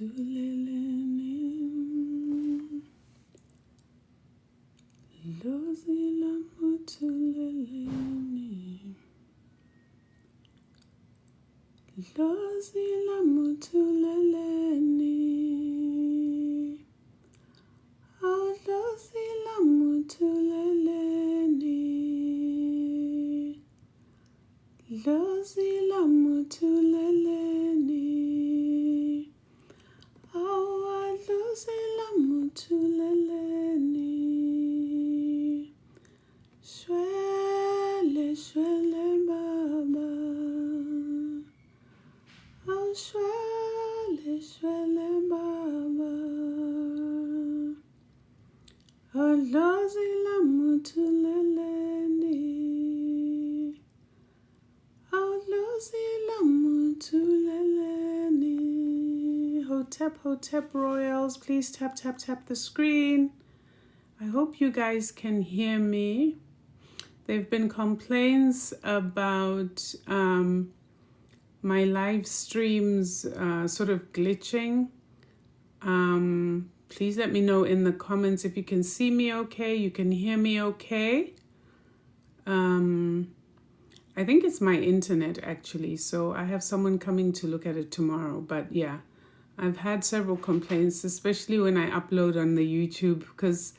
mutuleleni, lozila mutuleleni, lozila mutuleleni, oh lozila mutuleleni, lozila mutuleleni, oh lozila mutuleleni, shwele shwele baba, oh shwele shwele baba, oh lozila mutuleleni, oh lozila mutuleleni. Hotep royals, please tap the screen. I hope you guys can hear me. There have been complaints about my live streams sort of glitching. Please let me know in the comments if you can see me okay, you can hear me okay. I think it's my internet actually, so I have someone coming to look at it tomorrow. But yeah, I've had several complaints, especially when I upload on the YouTube, because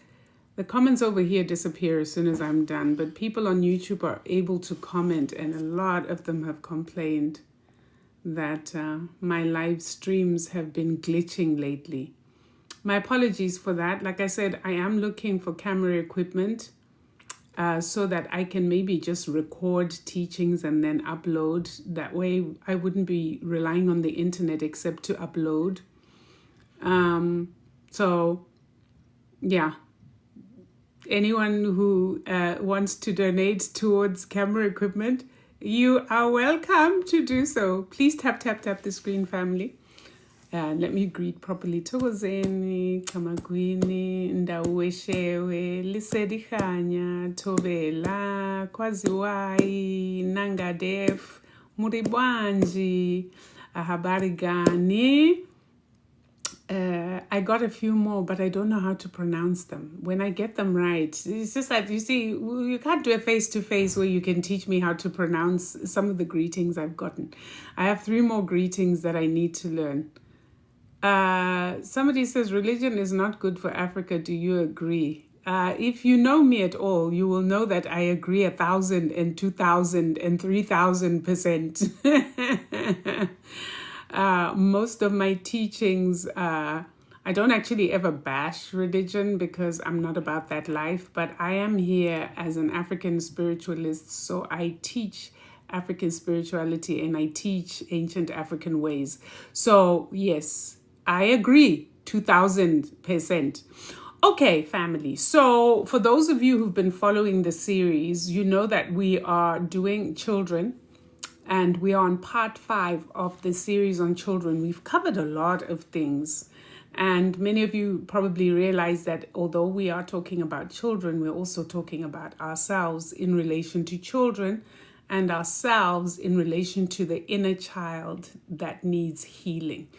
the comments over here disappear as soon as I'm done. But people on YouTube are able to comment, and a lot of them have complained that my live streams have been glitching lately. My apologies for that. Like I said, I am looking for camera equipment so that I can maybe just record teachings and then upload. That way I wouldn't be relying on the internet except to upload. So yeah, anyone who wants to donate towards camera equipment, you are welcome to do so. Please tap the screen, family. Let me greet properly. Thokozeni, Kamagwini, Ndaweshewe, Lisedihanya, Tobela, Kwaziwai, Nangadef, Muribwanji, Ahabarigani. I got a few more, but I don't know how to pronounce them. When I get them right, it's just that, you see, you can't do a face-to-face where you can teach me how to pronounce some of the greetings I've gotten. I have 3 more greetings that I need to learn. Somebody says religion is not good for Africa. Do you agree? If you know me at all, you will know that I agree 1,000 and 2,000 and 3,000%. Most of my teachings, I don't actually ever bash religion because I'm not about that life, but I am here as an African spiritualist, so I teach African spirituality and I teach ancient African ways. So yes, I agree 2,000%. Okay, family. So for those of you who've been following the series, you know that we are doing children, and we are on part 5 of the series on children. We've covered a lot of things, and many of you probably realize that although we are talking about children, we're also talking about ourselves in relation to children, and ourselves in relation to the inner child that needs healing.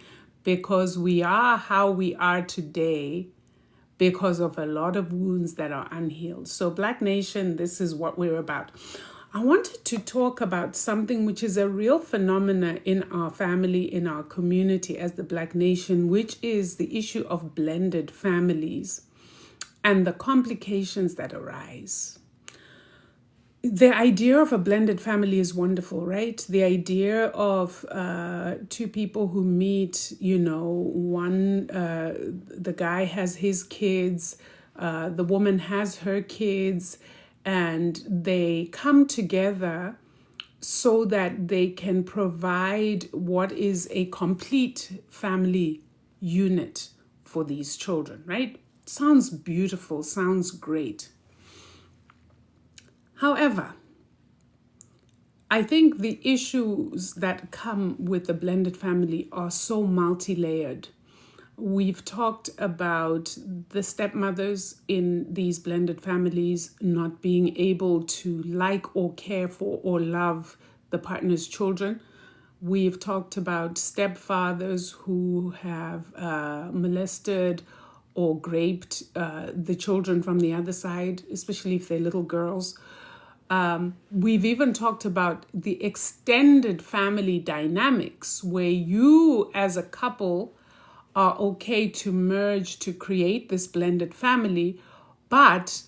Because we are how we are today because of a lot of wounds that are unhealed. So Black Nation, this is what we're about. I wanted to talk about something which is a real phenomena in our family, in our community as the Black Nation, which is the issue of blended families and the complications that arise. The idea of a blended family is wonderful, right? The idea of 2 people who meet, you know, the guy has his kids, the woman has her kids, and they come together so that they can provide what is a complete family unit for these children, right? Sounds beautiful, sounds great. However, I think the issues that come with the blended family are so multi-layered. We've talked about the stepmothers in these blended families not being able to like or care for or love the partner's children. We've talked about stepfathers who have molested or raped the children from the other side, especially if they're little girls. We've even talked about the extended family dynamics where you as a couple are okay to merge to create this blended family, but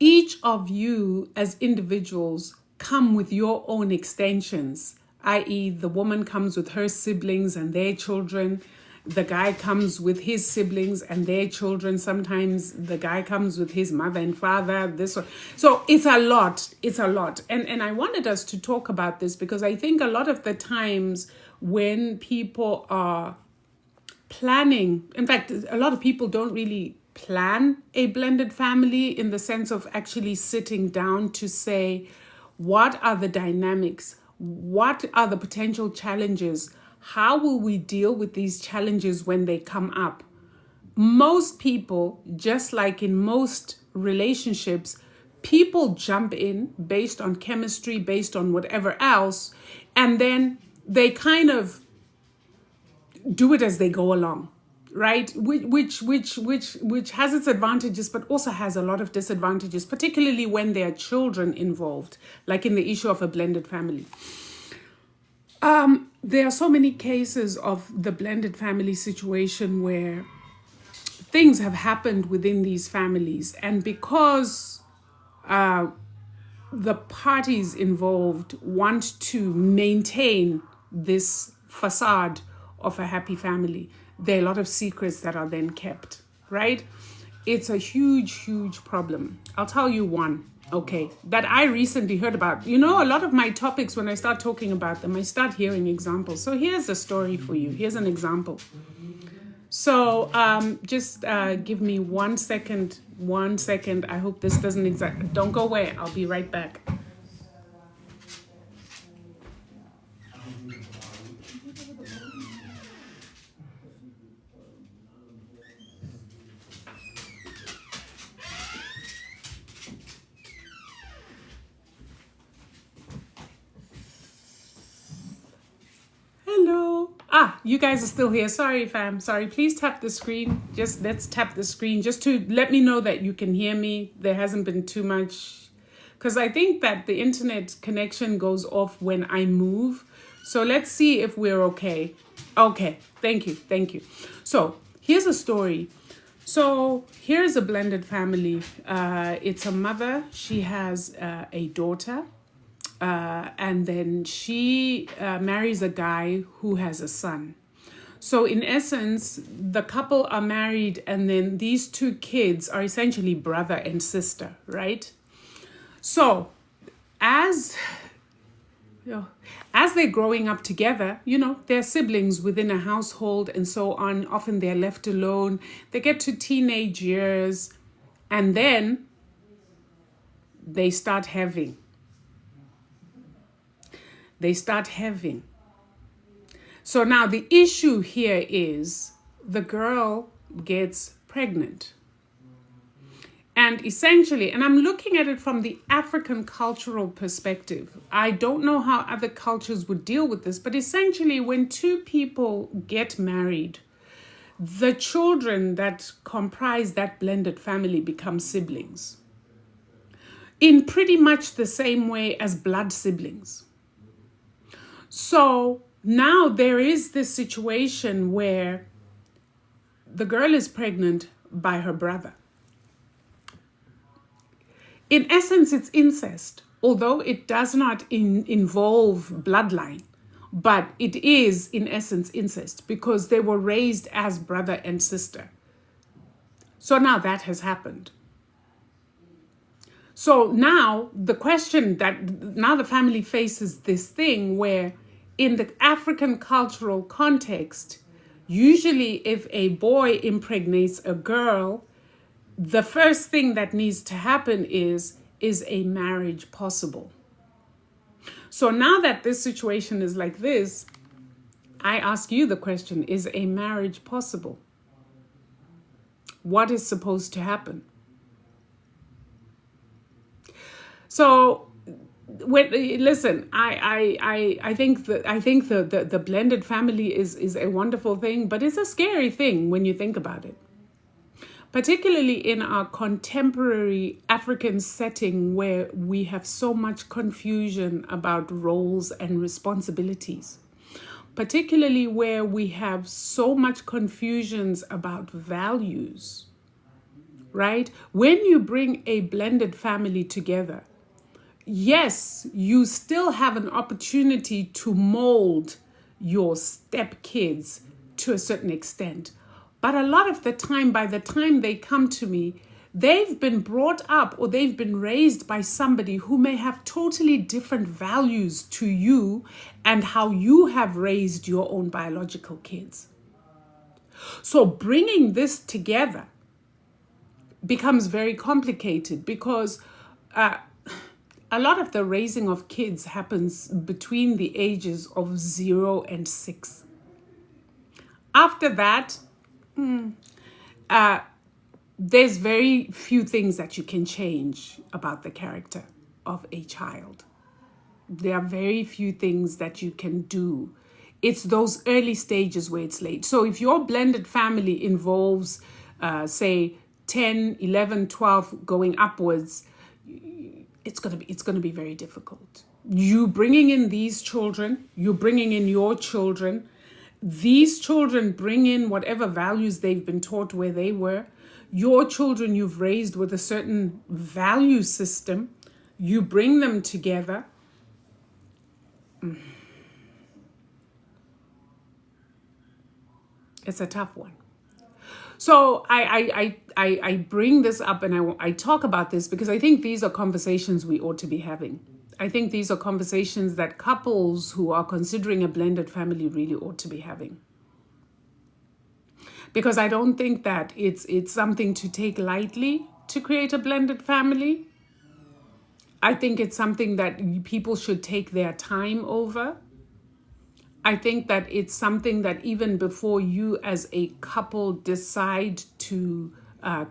each of you as individuals come with your own extensions, i.e. the woman comes with her siblings and their children, the guy comes with his siblings and their children, sometimes the guy comes with his mother and father, this one. So it's a lot. And I wanted us to talk about this because I think a lot of the times when people are planning, in fact, a lot of people don't really plan a blended family in the sense of actually sitting down to say, what are the dynamics? What are the potential challenges? How will we deal with these challenges when they come up? Most people, just like in most relationships, people jump in based on chemistry, based on whatever else, and then they kind of do it as they go along, right? Which has its advantages, but also has a lot of disadvantages, particularly when there are children involved, like in the issue of a blended family. There are so many cases of the blended family situation where things have happened within these families, and because the parties involved want to maintain this facade of a happy family, there are a lot of secrets that are then kept, right? It's a huge problem. I'll tell you one, okay, that I recently heard about. You know, a lot of my topics, when I start talking about them, I start hearing examples. So here's a story for you. Here's an example. So just give me 1 second. 1 second. I hope this doesn't don't go away. I'll be right back. Hello. You guys are still here. Sorry, fam. Sorry. Please tap the screen. Let's tap the screen just to let me know that you can hear me. There hasn't been too much, because I think that the internet connection goes off when I move. So let's see if we're okay. Okay. Thank you. So here's a story. So here's a blended family. It's a mother. She has a daughter. And then she marries a guy who has a son. So in essence, the couple are married, and then these two kids are essentially brother and sister, right? So as they're growing up together, they're siblings within a household and so on. Often they're left alone. They get to teenage years, and then they start having. So now the issue here is the girl gets pregnant. And essentially, and I'm looking at it from the African cultural perspective. I don't know how other cultures would deal with this, but essentially when two people get married, the children that comprise that blended family become siblings in pretty much the same way as blood siblings. So now there is this situation where the girl is pregnant by her brother. In essence, it's incest, although it does not involve bloodline, but it is in essence incest because they were raised as brother and sister. So now that has happened. So now the question now the family faces this thing where in the African cultural context, usually if a boy impregnates a girl, the first thing that needs to happen is a marriage possible? So now that this situation is like this, I ask you the question, is a marriage possible? What is supposed to happen? So listen, I think the blended family is a wonderful thing, but it's a scary thing when you think about it. Particularly in our contemporary African setting where we have so much confusion about roles and responsibilities. Particularly where we have so much confusions about values, right? When you bring a blended family together, yes, you still have an opportunity to mold your stepkids to a certain extent. But a lot of the time, by the time they come to me, they've been brought up or they've been raised by somebody who may have totally different values to you and how you have raised your own biological kids. So bringing this together becomes very complicated because a lot of the raising of kids happens between the ages of 0 and 6. After that, there's very few things that you can change about the character of a child. There are very few things that you can do. It's those early stages where it's late. So if your blended family involves, say, 10, 11, 12 going upwards, it's gonna be very difficult. You bringing in these children, you're bringing in your children. These children bring in whatever values they've been taught where they were. Your children you've raised with a certain value system. You bring them together. It's a tough one. So I bring this up and I talk about this because I think these are conversations we ought to be having. I think these are conversations that couples who are considering a blended family really ought to be having. Because I don't think that it's something to take lightly to create a blended family. I think it's something that people should take their time over. I think that it's something that even before you as a couple decide to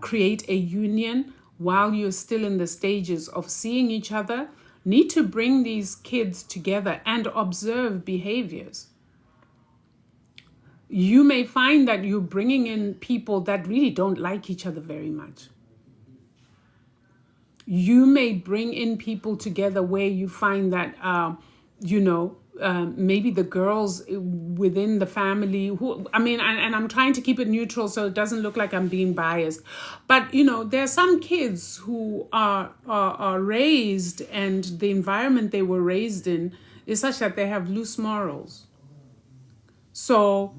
create a union, while you're still in the stages of seeing each other, need to bring these kids together and observe behaviors. You may find that you're bringing in people that really don't like each other very much. You may bring in people together where you find that, maybe the girls within the family and I'm trying to keep it neutral so it doesn't look like I'm being biased. But, there are some kids who are raised and the environment they were raised in is such that they have loose morals. So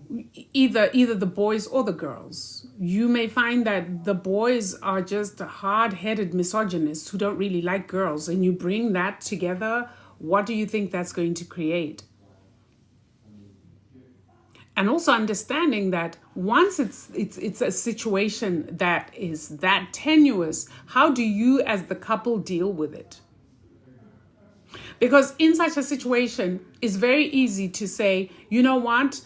either the boys or the girls, you may find that the boys are just hard-headed misogynists who don't really like girls, and you bring that together. What do you think that's going to create? And also understanding that once it's a situation that is that tenuous, how do you as the couple deal with it? Because in such a situation, it's very easy to say, you know what,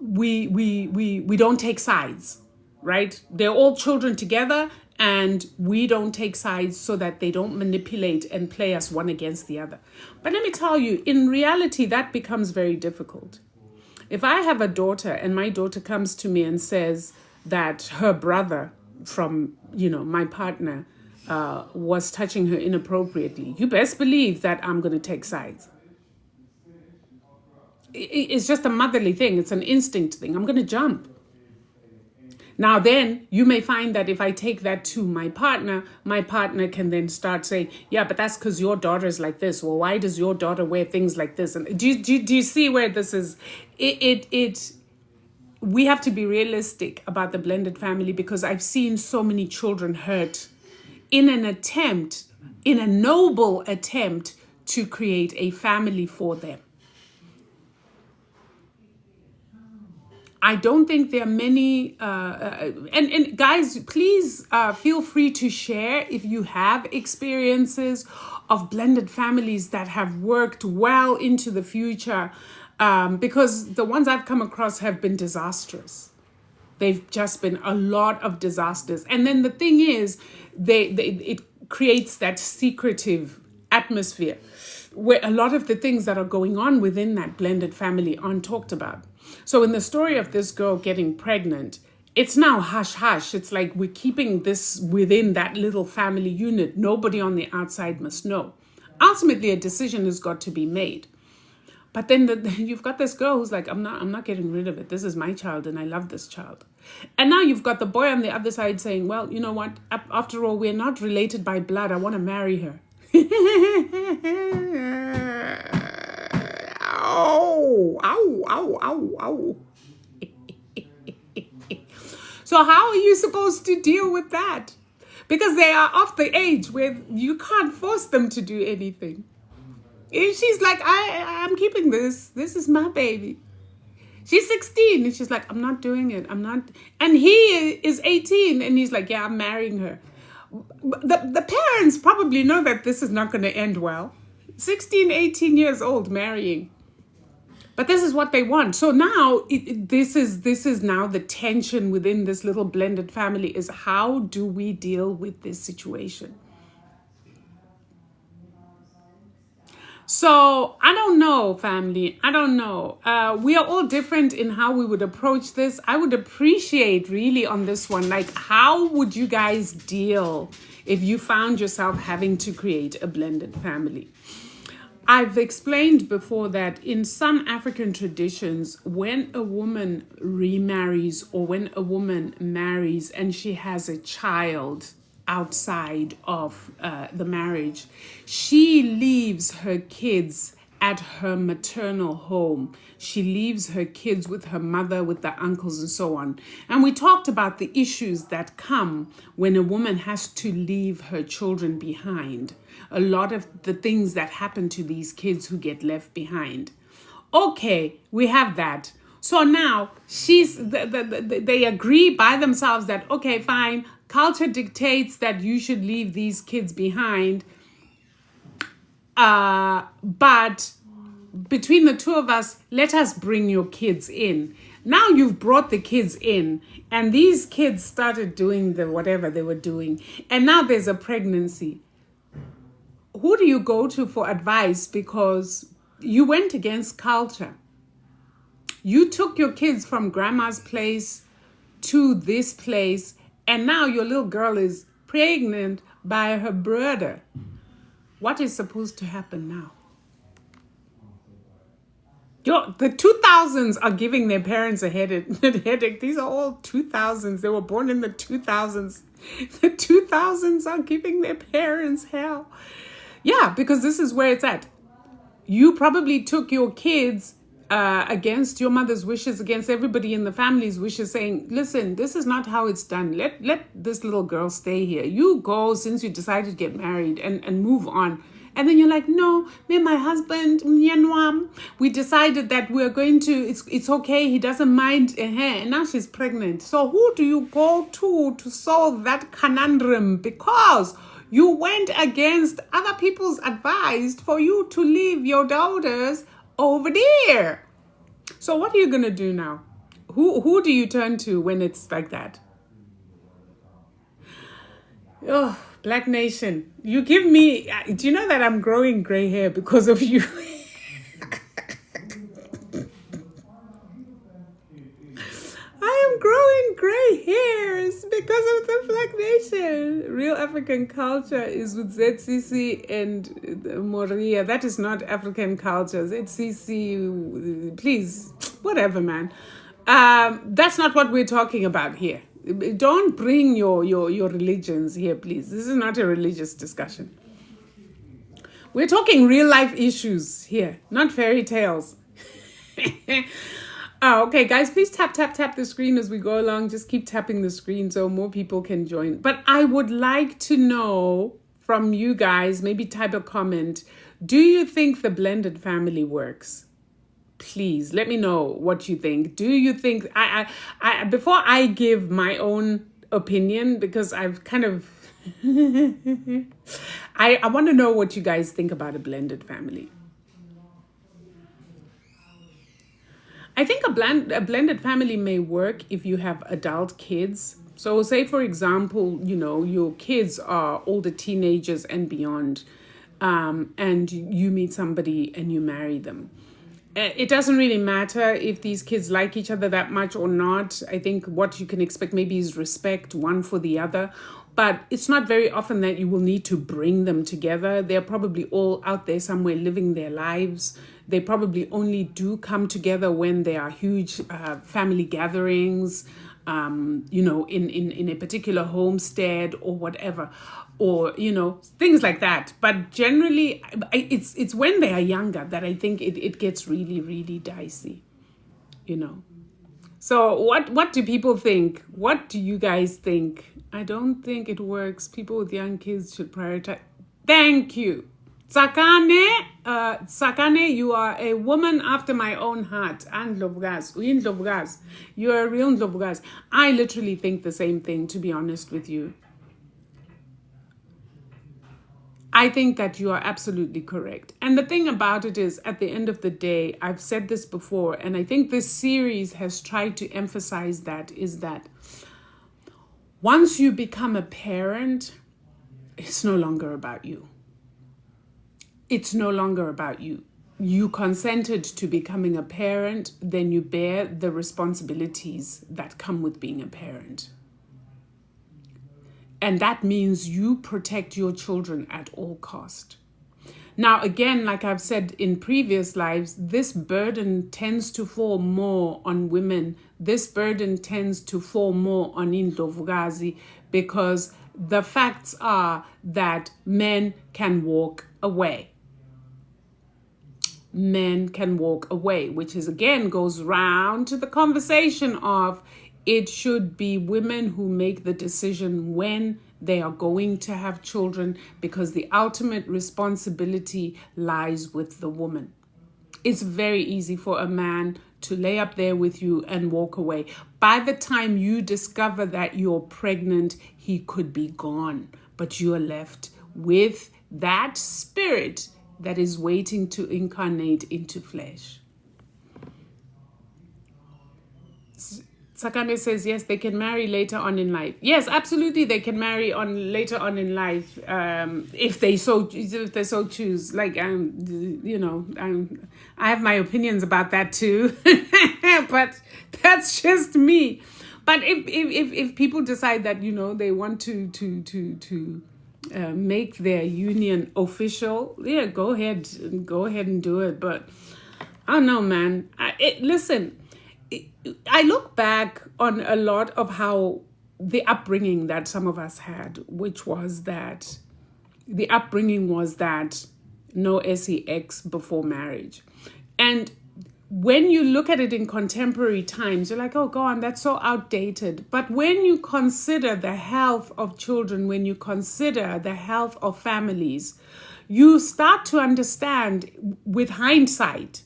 we don't take sides, right? They're all children together, and we don't take sides so that they don't manipulate and play us one against the other. But let me tell you, in reality, that becomes very difficult. If I have a daughter and my daughter comes to me and says that her brother from, my partner, was touching her inappropriately, you best believe that I'm going to take sides. It's just a motherly thing. It's an instinct thing. I'm going to jump. Now then, you may find that if I take that to my partner can then start saying, yeah, but that's because your daughter is like this. Well, why does your daughter wear things like this? And do you see where this is? We have to be realistic about the blended family, because I've seen so many children hurt in a noble attempt to create a family for them. I don't think there are many, and guys, please feel free to share if you have experiences of blended families that have worked well into the future, because the ones I've come across have been disastrous. They've just been a lot of disasters. And then the thing is, it creates that secretive atmosphere where a lot of the things that are going on within that blended family aren't talked about. So in the story of this girl getting pregnant, it's now hush hush. It's like we're keeping this within that little family unit. Nobody on the outside must know. Ultimately, a decision has got to be made. But then you've got this girl who's like, I'm not getting rid of it. This is my child and I love this child. And now you've got the boy on the other side saying, well, you know what? After all, we're not related by blood. I want to marry her. Ow, ow, ow, ow, ow. So how are you supposed to deal with that? Because they are of the age where you can't force them to do anything. And she's like, I'm keeping this. This is my baby. She's 16 and she's like, I'm not doing it. I'm not. And he is 18 and he's like, yeah, I'm marrying her. The parents probably know that this is not going to end well. 16, 18 years old marrying. But this is what they want. So now this is now the tension within this little blended family is how do we deal with this situation? So I don't know, family. I don't know. We are all different in how we would approach this. I would appreciate really on this one, like how would you guys deal if you found yourself having to create a blended family? I've explained before that in some African traditions, when a woman remarries or when a woman marries and she has a child outside of the marriage, she leaves her kids at her maternal home. She leaves her kids with her mother, with the uncles and so on. And we talked about the issues that come when a woman has to leave her children behind. A lot of the things that happen to these kids who get left behind. Okay, we have that. So now they agree by themselves that, okay, fine, culture dictates that you should leave these kids behind. But between the two of us, let us bring your kids in. Now you've brought the kids in and these kids started doing the whatever they were doing. And now there's a pregnancy. Who do you go to for advice? Because you went against culture. You took your kids from grandma's place to this place, and now your little girl is pregnant by her brother. What is supposed to happen now? The 2000s are giving their parents a headache. These are all 2000s. They were born in the 2000s. The 2000s are giving their parents hell. Yeah, because this is where it's at. You probably took your kids against your mother's wishes, against everybody in the family's wishes, saying, listen, this is not how it's done. Let this little girl stay here. You go since you decided to get married and move on. And then you're like, no, me and my husband, we decided that we're going to, it's okay, he doesn't mind. And now she's pregnant. So who do you go to solve that conundrum? Because you went against other people's advice for you to leave your daughters over there. So what are you going to do now? Who do you turn to when it's like that? Oh, Black Nation, you give me, do you know that I'm growing gray hair because of you? I am growing gray hairs because of the Black Nation. Real African culture is with ZCC and Moria. That is not African culture. ZCC, please, whatever, man. That's not what we're talking about here. Don't bring your religions here, please. This is not a religious discussion. We're talking real life issues here, not fairy tales. Okay, guys, please tap the screen as we go along. Just keep tapping the screen so more people can join. But I would like to know from you guys, maybe type a comment. Do you think the blended family works? Please let me know what you think. Do you think I before I give my own opinion, because I've kind of I want to know what you guys think about a blended family. I think a blended family may work if you have adult kids. So say, for example, you know, your kids are older teenagers and beyond. and you meet somebody and you marry them. It doesn't really matter if these kids like each other that much or not. I think what you can expect maybe is respect one for the other. But it's not very often that you will need to bring them together. They're probably all out there somewhere living their lives. They probably only do come together when there are huge family gatherings, in a particular homestead or whatever, or things like that. But generally, it's when they are younger that I think it gets really, really dicey. So what do people think? What do you guys think? I don't think it works. People with young kids should prioritize. Thank you. Sakane, you are a woman after my own heart. And Ndlovukazi, you're a real Ndlovukazi. I literally think the same thing, to be honest with you. I think that you are absolutely correct. And the thing about it is, at the end of the day, I've said this before, and I think this series has tried to emphasize that, is that once you become a parent, it's no longer about you. It's no longer about you. You consented to becoming a parent, then you bear the responsibilities that come with being a parent. And that means you protect your children at all cost. Now, again, like I've said in previous lives, this burden tends to fall more on women. This burden tends to fall more on Ndlovukazi, because the facts are that men can walk away. Men can walk away, which is again goes round to the conversation of it should be women who make the decision when they are going to have children, because the ultimate responsibility lies with the woman. It's very easy for a man to lay up there with you and walk away. By the time you discover that you're pregnant, he could be gone, but you are left with that spirit that is waiting to incarnate into flesh. Sakane says, yes, they can marry later on in life. Yes, absolutely, they can marry later on in life if they so choose. Like, I have my opinions about that too, but that's just me. But if people decide that they want to make their union official, yeah, go ahead and do it. But I don't know, man. Listen, I look back on a lot of how the upbringing that some of us had, which was that the upbringing was that no sex before marriage. And when you look at it in contemporary times, you're like, oh, God, that's so outdated. But when you consider the health of children, when you consider the health of families, you start to understand with hindsight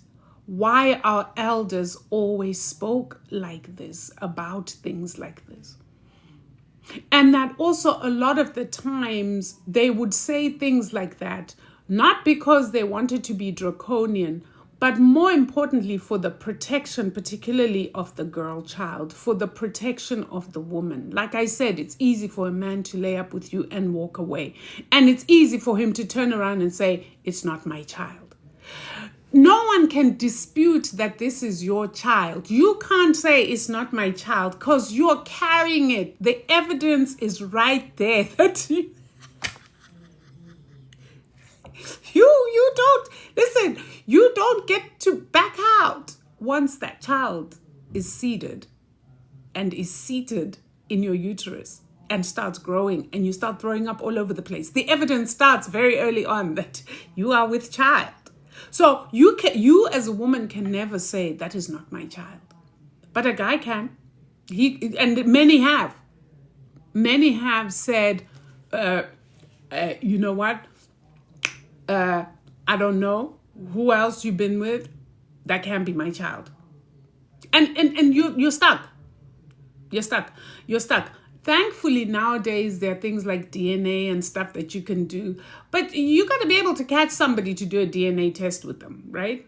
why our elders always spoke like this, about things like this. And that also a lot of the times they would say things like that, not because they wanted to be draconian, but more importantly for the protection, particularly of the girl child, for the protection of the woman. Like I said, it's easy for a man to lay up with you and walk away. And it's easy for him to turn around and say, it's not my child. No one can dispute that this is your child. You can't say it's not my child because you're carrying it. The evidence is right there that you don't, listen, you don't get to back out once that child is seeded and is seated in your uterus and starts growing and you start throwing up all over the place. The evidence starts very early on that you are with child. So you as a woman can never say that is not my child, but a guy can. And many have said, you know what? I don't know who else you've been with. That can't be my child. And you're stuck. You're stuck. Thankfully, nowadays, there are things like DNA and stuff that you can do. But you got to be able to catch somebody to do a DNA test with them, right?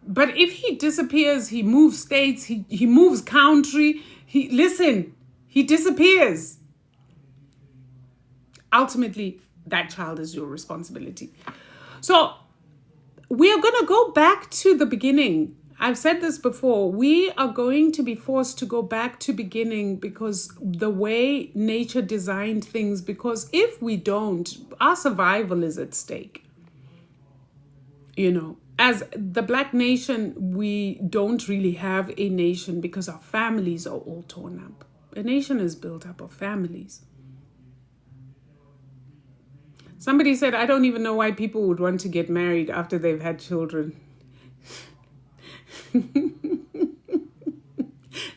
But if he disappears, he moves states, he moves country, he disappears. Ultimately, that child is your responsibility. So we are going to go back to the beginning. I've said this before. We are going to be forced to go back to beginning because the way nature designed things, because if we don't, our survival is at stake. You know, as the Black nation, we don't really have a nation because our families are all torn up. A nation is built up of families. Somebody said, I don't even know why people would want to get married after they've had children.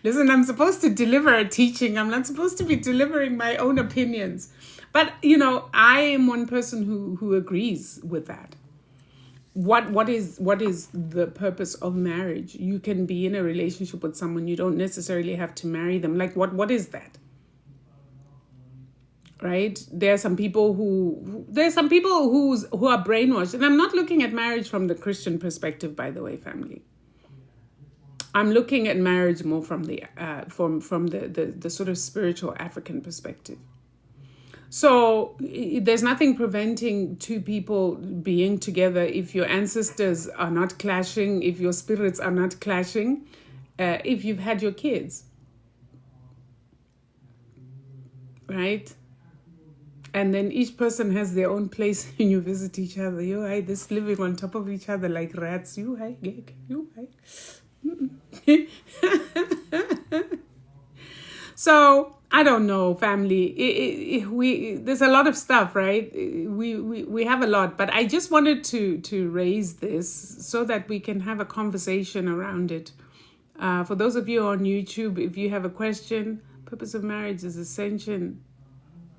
Listen, I'm supposed to deliver a teaching. I'm not supposed to be delivering my own opinions. But, you know, I am one person who agrees with that. What is the purpose of marriage? You can be in a relationship with someone. You don't necessarily have to marry them. Like, what is that? Right? There are some people who are brainwashed. And I'm not looking at marriage from the Christian perspective, by the way, family. I'm looking at marriage more from the sort of spiritual African perspective. So there's nothing preventing two people being together if your ancestors are not clashing, if your spirits are not clashing, if you've had your kids. Right? And then each person has their own place and you visit each other. You, I, this living on top of each other like rats. You, I, you, I. So I don't know, family. There's a lot of stuff, right? We have a lot, but I just wanted to raise this so that we can have a conversation around it. For those of you on YouTube, if you have a question, purpose of marriage is ascension.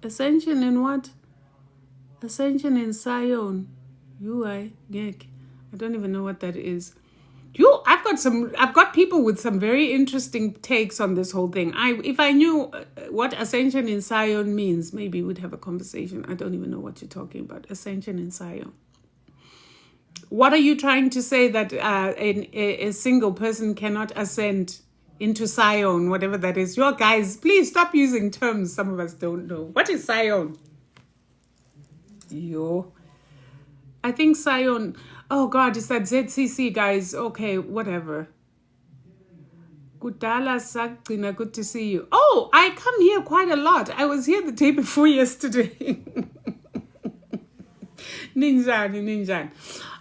Ascension in what? Ascension in Zion. I don't even know what that is. I've got people with some very interesting takes on this whole thing. If I knew what ascension in Zion means, maybe we'd have a conversation. I don't even know what you're talking about. Ascension in Zion. What are you trying to say, that a single person cannot ascend into Zion, whatever that is? Your guys, please stop using terms some of us don't know. What is Zion? I think Zion. Oh God, it's that ZCC, guys. Okay, whatever. Kudala Saktina, good to see you. Oh, I come here quite a lot. I was here the day before yesterday. Ninjan.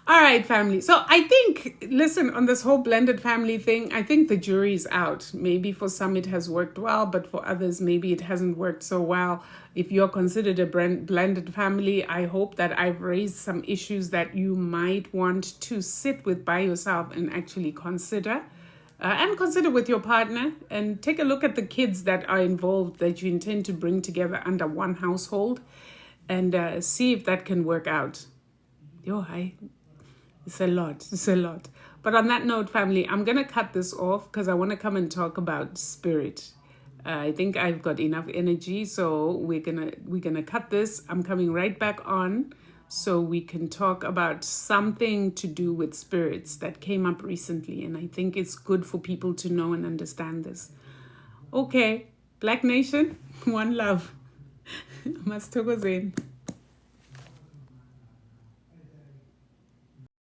All right, family. So I think, listen, on this whole blended family thing, I think the jury's out. Maybe for some it has worked well, but for others, maybe it hasn't worked so well. If you're considered a blended family, I hope that I've raised some issues that you might want to sit with by yourself and actually consider. And consider with your partner, and take a look at the kids that are involved that you intend to bring together under one household, and see if that can work out. It's a lot. But on that note, family, I'm going to cut this off because I want to come and talk about spirit. I think I've got enough energy, so we're gonna cut this. I'm coming right back on so we can talk about something to do with spirits that came up recently, and I think it's good for people to know and understand this. Okay, Black Nation, one love. Mastoko Zen.